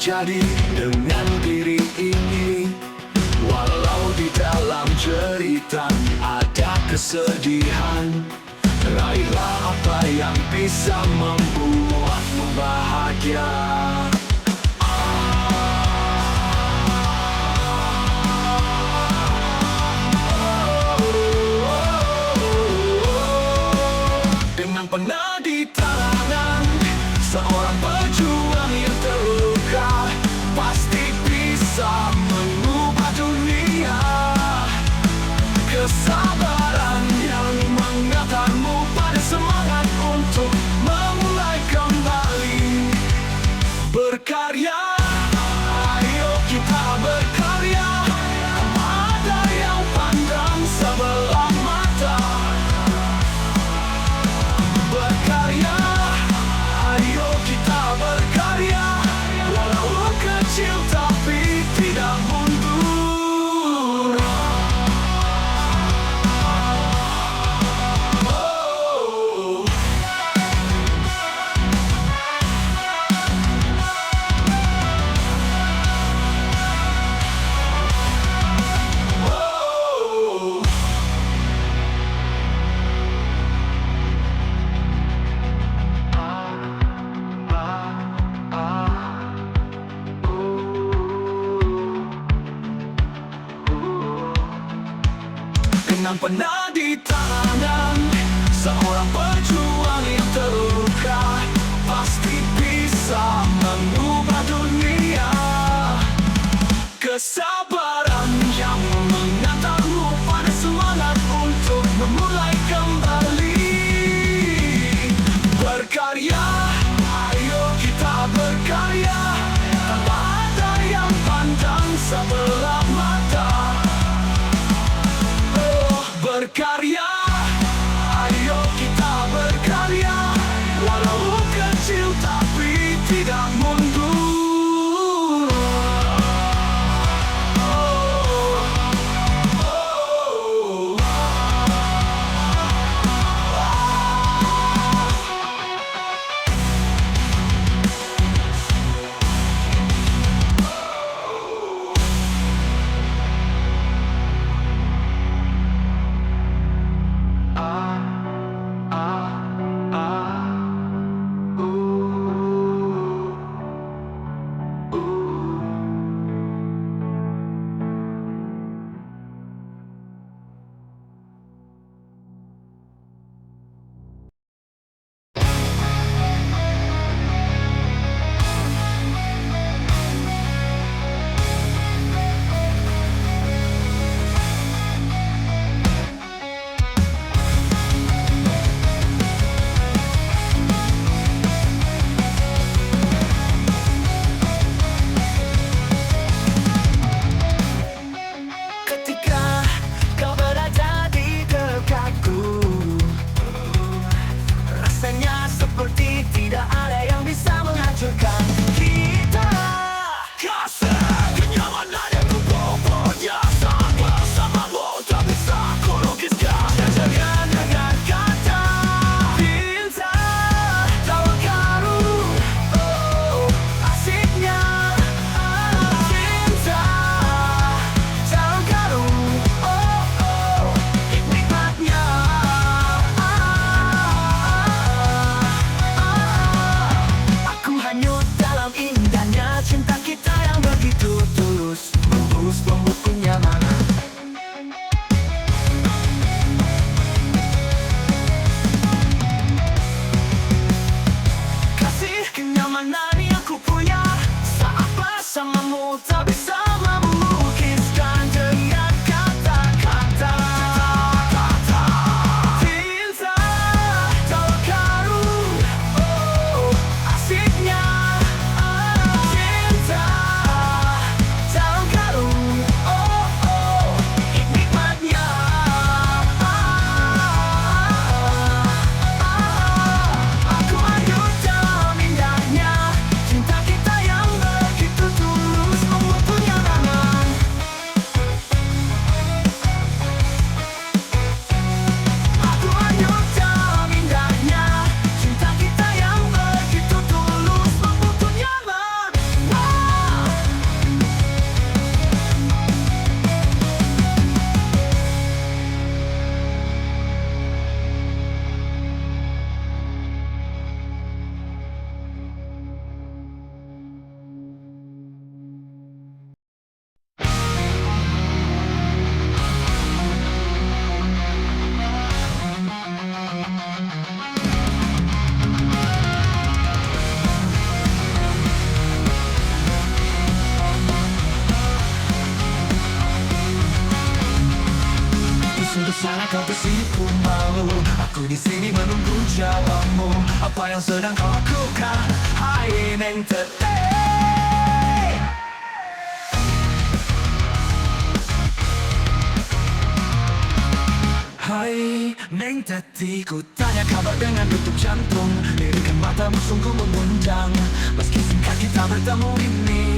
terjadi dengan diri ini. Walau di dalam cerita ada kesedihan, raihlah apa yang bisa membuatmu bahagia. Dengan pena di tangan, seorang pejuang yang terluka pasti bisa mengubah dunia. Kesabaran yang mengantarmu pada semangat untuk memulai kembali berkarya. Ayo kita berkarya, tanpa ada yang pandang sebelah mata. Berkarya, ayo kita berkarya, walau kecil tapi tidak mundur. Oh. Oh. Dengan pena di tangan, seorang pejuang yang terluka pasti bisa mengubah dunia. Kesabaran yang mengantarmu pada semangat untuk memulai kembali berkarya. Ayo kita berkarya, tanpa ada yang pandang sebelah mata. Berkarya, ayo kita berkarya, walau kecil tapi tidak mundur. Oh. Oh. Aku di sini menunggu jawabmu. Apa yang sedang kau lakukan? Hai Neng Teteh. Hai Neng Teti, ku tanya kabar dengan detuk jantung. Lirikan matamu sungguh mengundang. Meski singkat kita bertemu ini,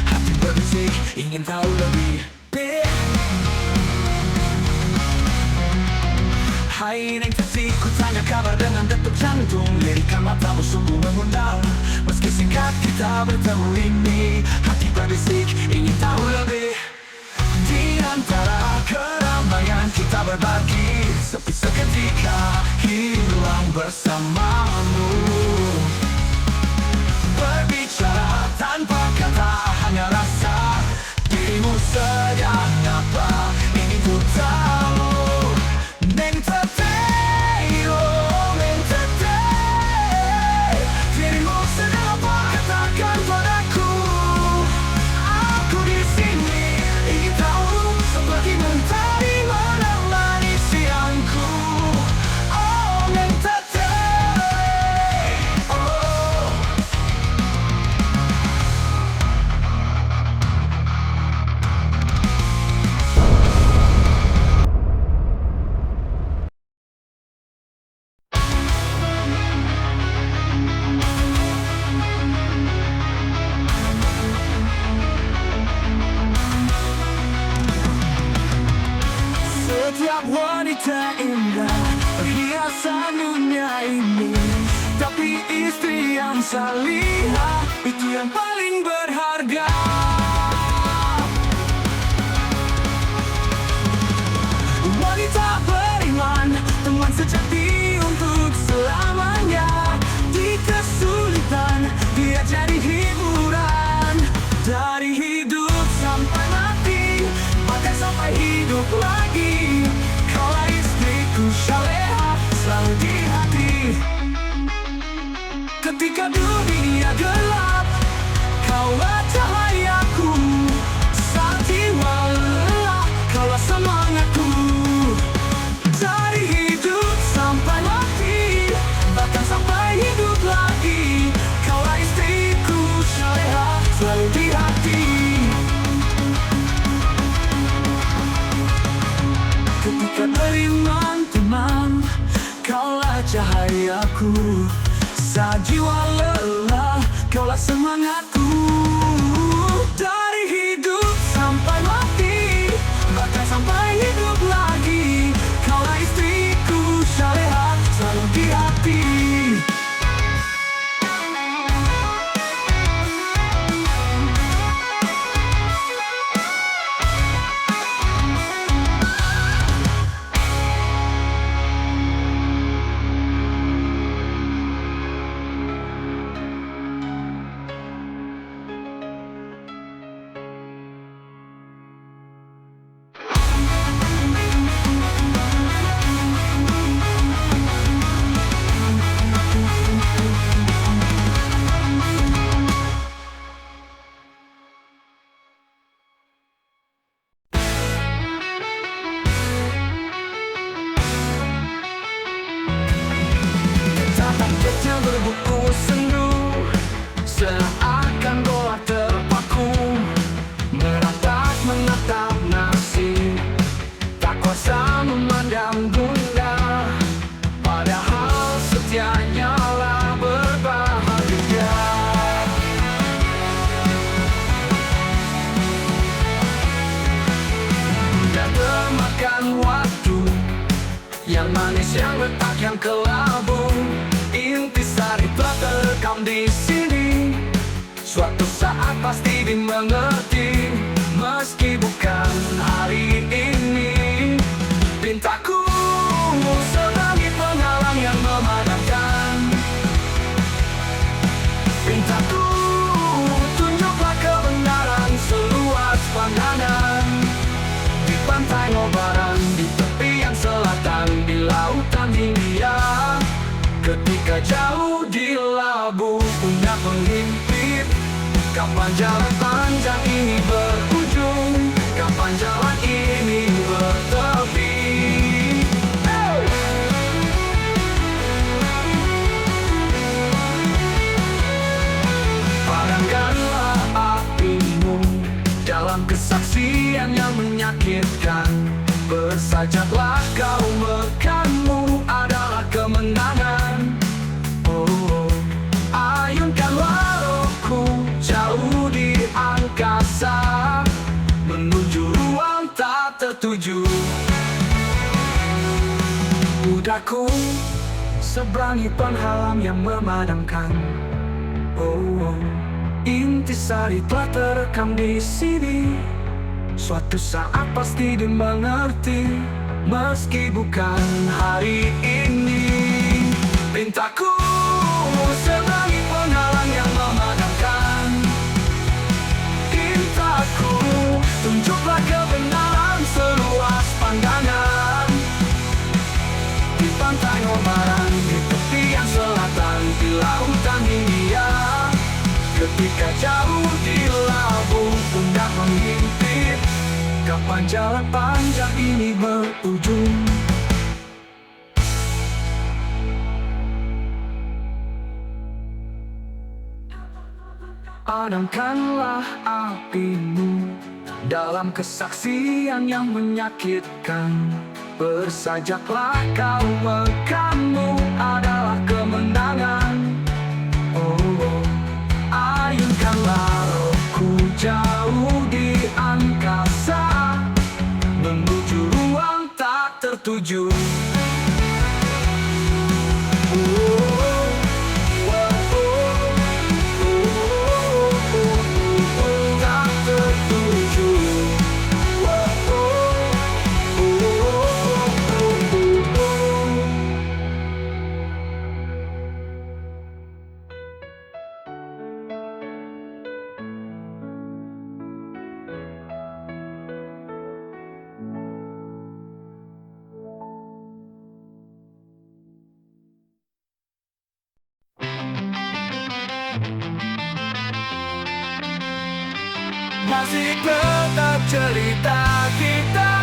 hati berbisik ingin tahu lebih. Hai Neng Teti, ku tanya kabar dengan detuk jantung. Lirikan matamu sungguh mengundang. Meski singkat kita bertemu ini, hati berbisik ingin tahu lebih. Di antara keramaian kita berbagi, sepi seketika hilang bersamamu. Berbicara tanpa kata, hanya rasa dirimu sedang apa ingin ku tahu. Neng Teteh, oh Neng Teteh, dirimu sedang apa, katakan padaku. Aku di sini ingin tahu, seperti mentari menemani siangku. Oh Neng Teteh, oh. Setiap wanita indah perhiasan dunia ini, tapi istri yang salihah itu yang paling berharga. Wanita beriman, teman sejati untuk selamanya. Di kesulitan dia jadi hiburan. Dari hidup sampai mati, bahkan sampai hidup lagi. Kaulah istriku syaleha, selalu di hati. Ketika dunia gelap, kaulah cahayaku. Saat jiwa lelah, kaulah semangatku. Dari hidup sampai mati, bahkan sampai hidup lagi. Kaulah istriku syaleha, selalu di hati. Ketika beriman teman, kaulah cahayaku. Saat jiwa lelah, kaulah semangatku. Dari hidup sampai mati, bahkan sampai hidup lagi. Kaulah istriku syaleha, selalu di hati. Tatap kecil berbuku sendu, seakan bola terpaku. Menatap nasib, tak kuasa memandang bunda. Padahal setianya lah berbahagia. Dan termakan waktu, yang manis, yang letak, yang kelabu. Intisari telah terekam di sini. Suatu saat pasti dimengerti, meski bukan hari ini. Pintaku sebagai penghalang yang memadamkan. Pintaku tunjuklah kebenaran seluas pandangan. Di pantai Ngobaran, di tepi yang selatan, di lautan Hindia. Ketika jauh di labu punya penghimpit, kapan jalan panjang ini berujung? Kapan jalan ini bertepi? menyakitkan. Bersajaklah kau, mekanmu adalah kemenangan. Oh, ayunkanlah rohku jauh di angkasa, menuju ruang tak tertuju. Udahku seberangi penghalang yang memadamkan. Oh, intisari telah terekam di sini. Suatu saat pasti dimengerti, meski bukan hari ini. Pintaku seberangi penghalang yang memadamkan. Pintaku tunjuklah kebenaran seluas pandangan. Di pantai Omaran, di tepian selatan, di lautan Hindia. Ketika jauh di labu pundak menghimpit, kapan jalan panjang ini berujung? Padamkanlah apimu dalam kesaksian yang menyakitkan. Bersajaklah kau, mekanmu adalah kemenangan. Oh, ayunkanlah rohku jauh di angkasa, menuju ruang tak tertuju. Tak tertuju. Masih tetap cerita kita.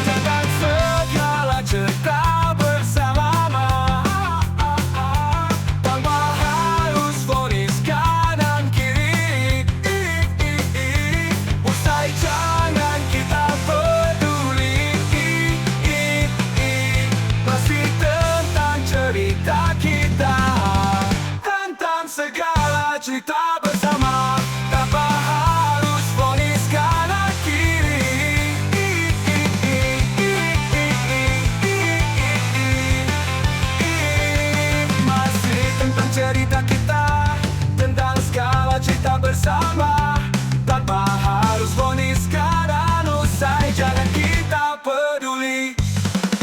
Tentang segala cerita bersama, tanpa harus vonis kanan kiri. Usai jangan kita peduli. Masih tentang cerita kita. Tentang segala cerita bersama, tanpa harus vonis kanan kiri. Masih tentang cerita kita. Tentang segala cerita bersama, tanpa harus vonis kanan. Usai jangan kita peduli.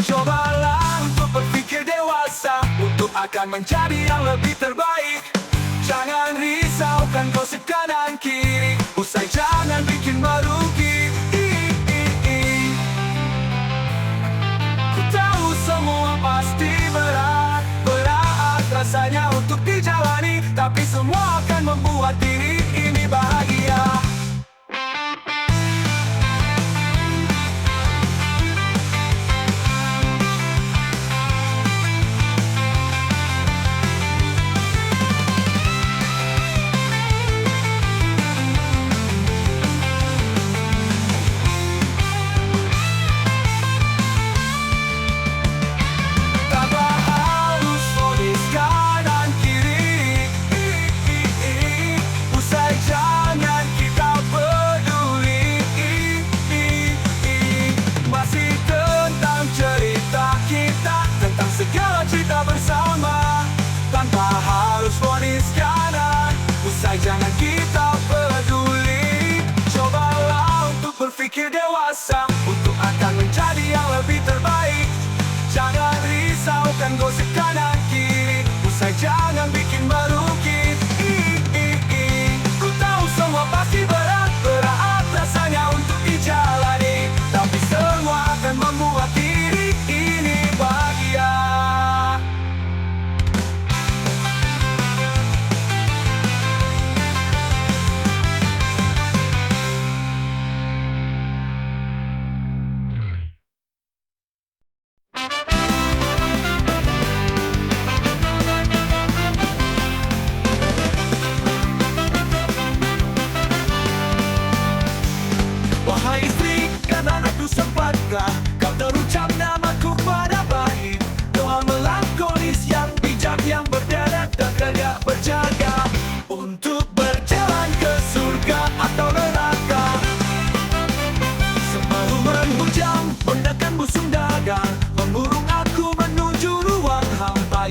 Cobalah untuk berpikir dewasa, untuk akan menjadi yang lebih terbaik. Jangan risaukan gosip kanan kiri. Usai jangan bikin merugi. Ku tahu semua pasti berat, berat rasanya untuk dijalani. Tapi semua akan membuat diri ini bahagia. Tanpa harus vonis kanan kiri. Usai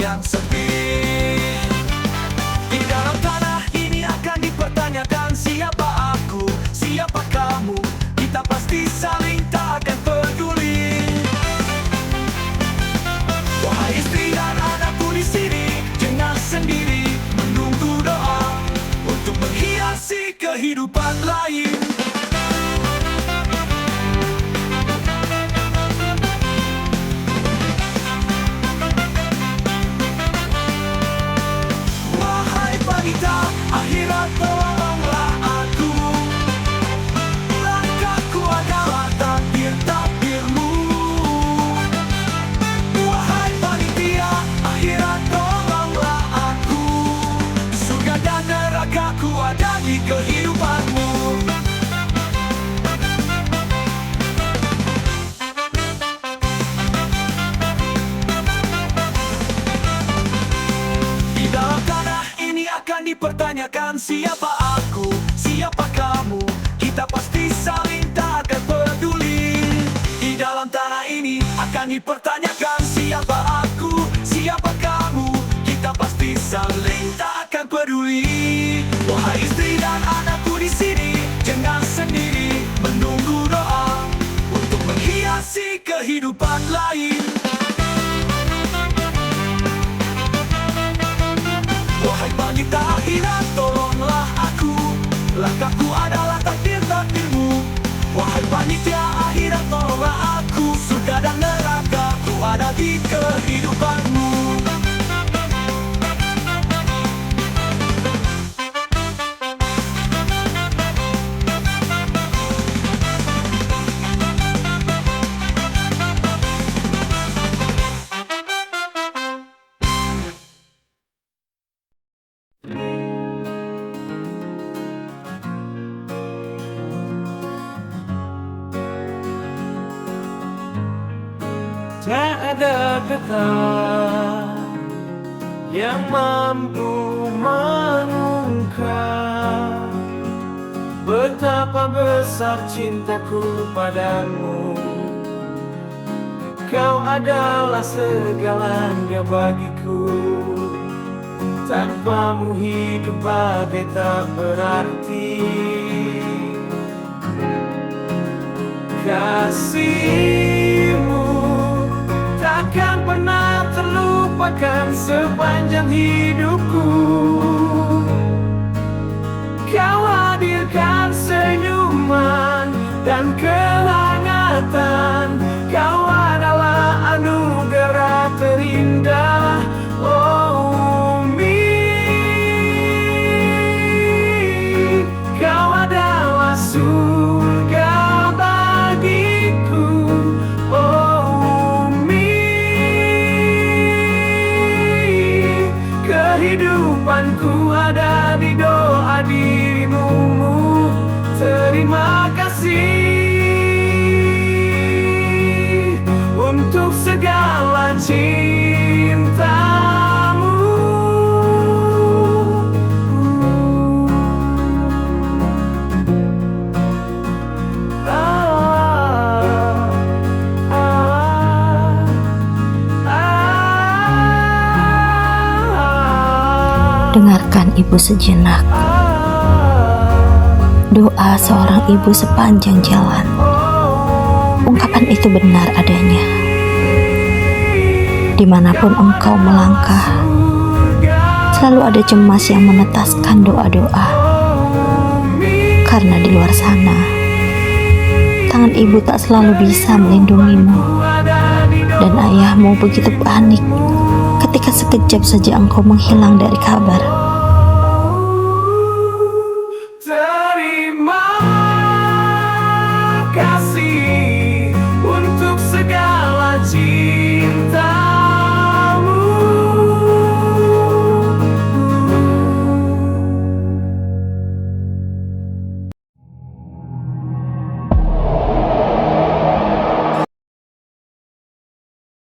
yang sepi. Di dalam tanah ini akan dipertanyakan siapa aku, siapa kamu. Kita pasti saling tak akan peduli. Wahai istri dan anakku di sini, jangan sendiri menunggu doa untuk menghiasi kehidupan lain. Wahai wanita, akhirat tolonglah aku. Langkahku adalah takdir-takdirmu. Wahai panitia, akhirat tolonglah aku. Surga dan nerakaku ada di kehidupanmu. Di dalam tanah ini akan dipertanyakan siapa aku, siapa kamu. Kita pasti saling tak akan peduli. Di dalam tanah ini akan dipertanyakan siapa aku, siapa kamu. Kita pasti saling tak akan peduli. Wahai istri dan anakku di sini, jangan sendiri menunggu doa untuk menghiasi kehidupan lain. Wahai wanita akhirat, tolonglah aku. Langkahku adalah takdir-takdirmu. Wahai panitia akhirat, tolonglah aku. Surga dan nerakaku ada di kehidupanmu. Tak ada kata yang mampu mengungkap betapa besar cintaku padamu. Kau adalah segalanya bagiku. Tanpamu hidup bagai tak berarti. Kasihmu takkan pernah terlupakan sepanjang hidupku. Kau hadirkan senyuman dan kehangatan. Kau adalah anugerah terindah. Oh Umi, kau adalah surga bagiku. Kehidupanku ada di doa dirimu. Terima kasih untuk segala cintamu. Dengarkan ibu sejenak. Doa seorang ibu sepanjang jalan. Ungkapan itu benar adanya. Dimanapun engkau melangkah, selalu ada cemas yang menetaskan doa-doa. Karena di luar sana, tangan ibu tak selalu bisa melindungimu. Dan ayahmu begitu panik ketika sekejap saja engkau menghilang dari kabar.